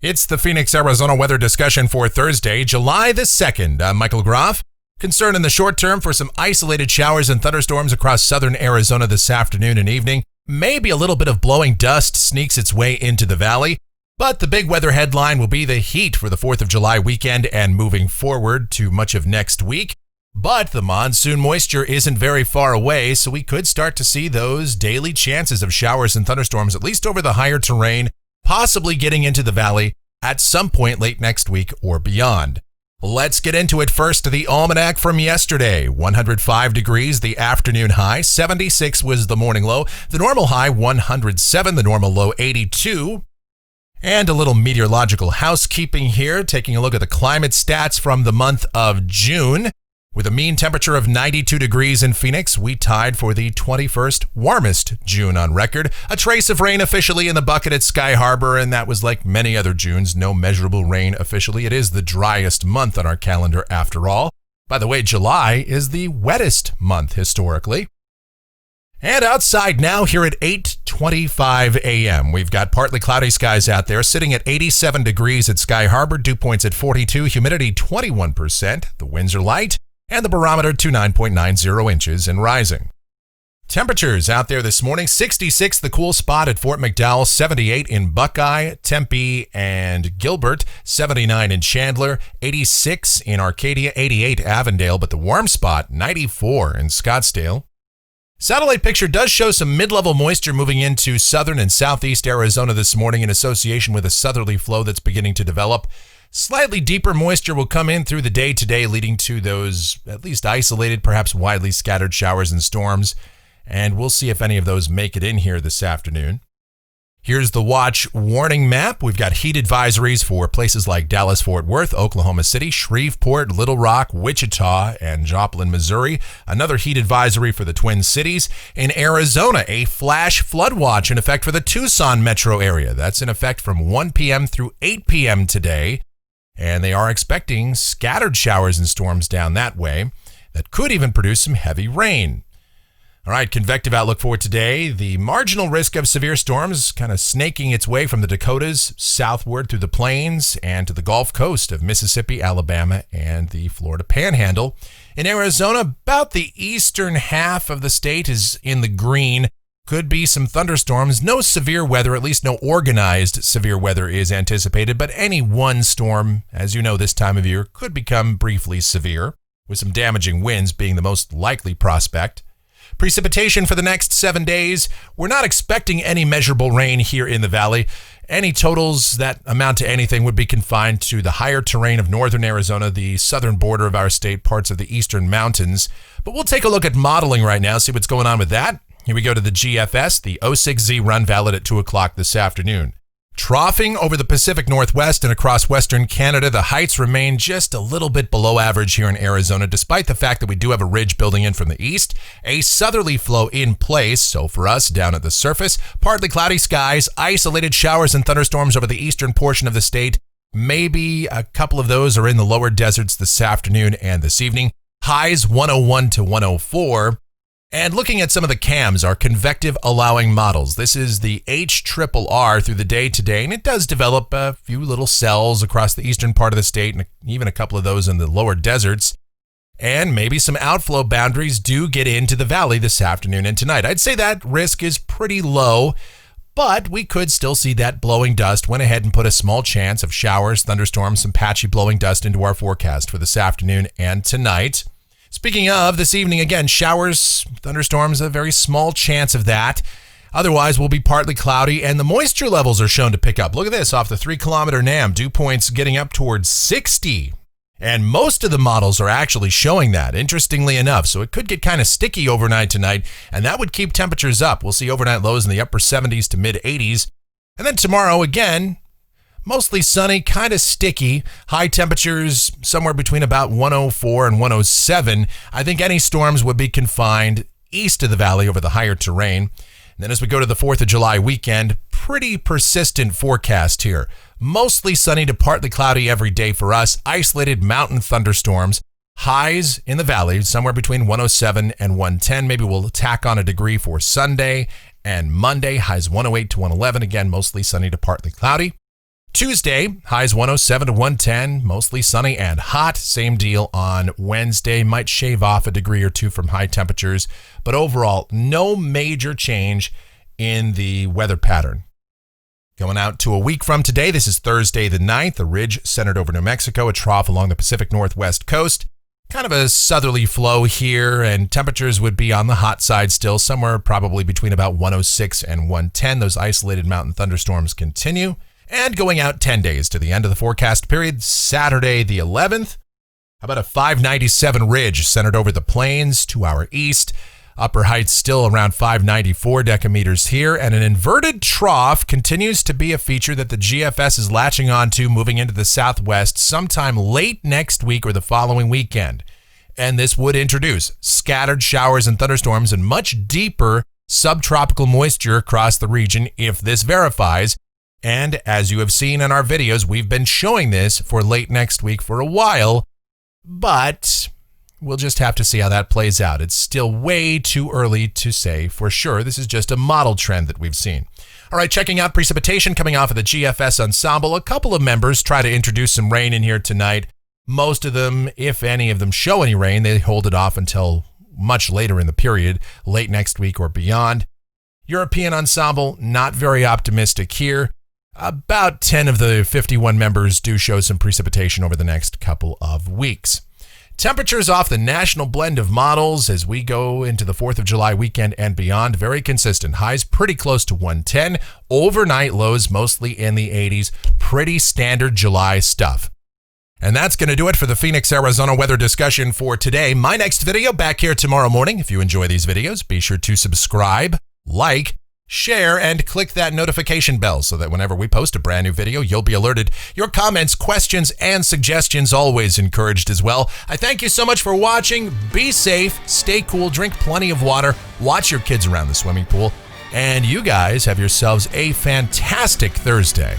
It's the Phoenix, Arizona weather discussion for Thursday, July the 2nd. I'm Michael Groff. Concern in the short term for some isolated showers and thunderstorms across southern Arizona this afternoon and evening. Maybe a little bit of blowing dust sneaks its way into the valley. But the big weather headline will be the heat for the 4th of July weekend and moving forward to much of next week. But the monsoon moisture isn't very far away, so we could start to see those daily chances of showers and thunderstorms, at least over the higher terrain, possibly getting into the valley at some point late next week or beyond. Let's get into it first. The almanac from yesterday, 105 degrees, the afternoon high, 76 was the morning low, the normal high 107, the normal low 82. And a little meteorological housekeeping here, taking a look at the climate stats from the month of June. With a mean temperature of 92 degrees in Phoenix, we tied for the 21st warmest June on record. A trace of rain officially in the bucket at Sky Harbor, and that was like many other Junes, no measurable rain officially. It is the driest month on our calendar after all. By the way, July is the wettest month historically. And outside now here at 8:25 a.m. We've got partly cloudy skies out there, sitting at 87 degrees at Sky Harbor, dew points at 42, humidity 21%, the winds are light, and the barometer to 9.90 inches and rising. Temperatures out there this morning, 66 the cool spot at Fort McDowell, 78 in Buckeye, Tempe, and Gilbert, 79 in Chandler, 86 in Arcadia, 88 Avondale, but the warm spot, 94 in Scottsdale. Satellite picture does show some mid-level moisture moving into southern and southeast Arizona this morning in association with a southerly flow that's beginning to develop. Slightly deeper moisture will come in through the day today, leading to those at least isolated, perhaps widely scattered showers and storms. And we'll see if any of those make it in here this afternoon. Here's the watch warning map. We've got heat advisories for places like Dallas, Fort Worth, Oklahoma City, Shreveport, Little Rock, Wichita, and Joplin, Missouri. Another heat advisory for the Twin Cities. In Arizona, a flash flood watch in effect for the Tucson metro area. That's in effect from 1 p.m. through 8 p.m. today. And they are expecting scattered showers and storms down that way that could even produce some heavy rain. All right, convective outlook for today. The marginal risk of severe storms kind of snaking its way from the Dakotas southward through the plains and to the Gulf Coast of Mississippi, Alabama, and the Florida Panhandle. In Arizona, about the eastern half of the state is in the green. Could be some thunderstorms. No severe weather, at least no organized severe weather is anticipated, but any one storm, as you know this time of year, could become briefly severe, with some damaging winds being the most likely prospect. Precipitation for the next 7 days. We're not expecting any measurable rain here in the valley. Any totals that amount to anything would be confined to the higher terrain of northern Arizona, the southern border of our state, parts of the eastern mountains. But we'll take a look at modeling right now, see what's going on with that. Here we go to the GFS, the 06Z run valid at 2 o'clock this afternoon. Troughing over the Pacific Northwest and across western Canada, the heights remain just a little bit below average here in Arizona, despite the fact that we do have a ridge building in from the east. A southerly flow in place, so for us down at the surface, partly cloudy skies, isolated showers and thunderstorms over the eastern portion of the state. Maybe a couple of those are in the lower deserts this afternoon and this evening. Highs 101 to 104. And looking at some of the CAMs, our convective allowing models. This is the HRRR through the day today, and it does develop a few little cells across the eastern part of the state, and even a couple of those in the lower deserts. And maybe some outflow boundaries do get into the valley this afternoon and tonight. I'd say that risk is pretty low, but we could still see that blowing dust. Went ahead and put a small chance of showers, thunderstorms, some patchy blowing dust into our forecast for this afternoon and tonight. Speaking of, this evening, again, showers, thunderstorms, a very small chance of that. Otherwise, we'll be partly cloudy, and the moisture levels are shown to pick up. Look at this, off the 3-kilometer NAM, dew points getting up towards 60. And most of the models are actually showing that, interestingly enough. So it could get kind of sticky overnight tonight, and that would keep temperatures up. We'll see overnight lows in the upper 70s to mid 80s. And then tomorrow, again, mostly sunny, kind of sticky. High temperatures somewhere between about 104 and 107. I think any storms would be confined east of the valley over the higher terrain. And then as we go to the 4th of July weekend, pretty persistent forecast here. Mostly sunny to partly cloudy every day for us. Isolated mountain thunderstorms. Highs in the valley somewhere between 107 and 110. Maybe we'll tack on a degree for Sunday and Monday. Highs 108 to 111. Again, mostly sunny to partly cloudy. Tuesday, highs 107 to 110, mostly sunny and hot. Same deal on Wednesday. Might shave off a degree or two from high temperatures, but overall, no major change in the weather pattern. Going out to a week from today, this is Thursday the 9th, a ridge centered over New Mexico, a trough along the Pacific Northwest coast. Kind of a southerly flow here, and temperatures would be on the hot side still, somewhere probably between about 106 and 110. Those isolated mountain thunderstorms continue. And going out 10 days to the end of the forecast period, Saturday the 11th. How about a 597 ridge centered over the plains to our east. Upper heights still around 594 decameters here. And an inverted trough continues to be a feature that the GFS is latching onto moving into the southwest sometime late next week or the following weekend. And this would introduce scattered showers and thunderstorms and much deeper subtropical moisture across the region if this verifies. And as you have seen in our videos, we've been showing this for late next week for a while, but we'll just have to see how that plays out. It's still way too early to say for sure. This is just a model trend that we've seen. All right, checking out precipitation coming off of the GFS ensemble. A couple of members try to introduce some rain in here tonight. Most of them, if any of them show any rain, they hold it off until much later in the period, late next week or beyond. European ensemble, not very optimistic here. About 10 of the 51 members do show some precipitation over the next couple of weeks. Temperatures off the national blend of models as we go into the 4th of July weekend and beyond. Very consistent. Highs pretty close to 110. Overnight lows mostly in the 80s. Pretty standard July stuff. And that's going to do it for the Phoenix, Arizona weather discussion for today. My next video back here tomorrow morning. If you enjoy these videos, be sure to subscribe, like, share, and click that notification bell so that whenever we post a brand new video, you'll be alerted. Your comments, questions, and suggestions always encouraged as well. I thank you so much for watching. Be safe, stay cool, drink plenty of water, watch your kids around the swimming pool, and you guys have yourselves a fantastic Thursday.